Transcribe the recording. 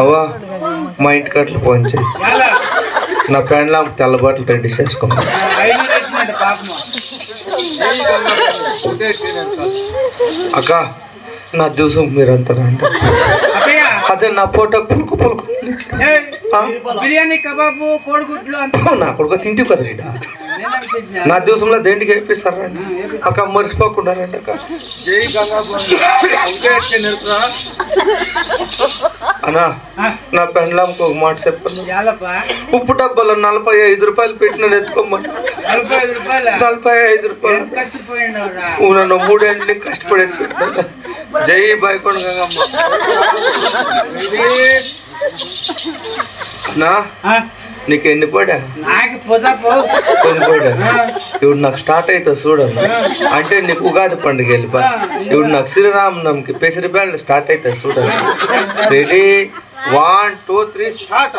అవ్వా మా ఇంటికి అట్లా పోంచే నా పెండ్లా తెల్ల బట్టలు రెడీ చేసుకున్నా. అక్క నా జ్యూసు మీరంతా రండి. అదే నా ఫోటో పులుకు పులుకు బిర్యానీ కబాబు కోడిగుడ్లు నా కొడుకు తింటివి కదా రీడా నా జ్యూసంలో దేంటికి వేపిస్తారు రండి అక్క. మర్చిపోకుండా రండి అక్క. జై గంగా అన్నా నా పెండ్లాంకి ఒక మాట చెప్పను. ఉప్పు డబ్బాలో 45 రూపాయలు పెట్టిన ఎత్తుకోమని. 45 రూపాయలు నన్ను 3 ఏళ్ళకి కష్టపడేది. జై బాయ్కొండ గంగమ్మ. అన్నా నీకు ఎన్ని పడా? కొన్ని పడా. ఇప్పుడు నాకు స్టార్ట్ అవుతుంది చూడన్నా. అంటే నీకు ఉగాది పండుగ వెళ్ళిపో. ఇప్పుడు నాకు శ్రీరామనవమికి పెసరి బ్యాండ్ స్టార్ట్ అవుతుంది చూడండి. Ready 1 2 3 start.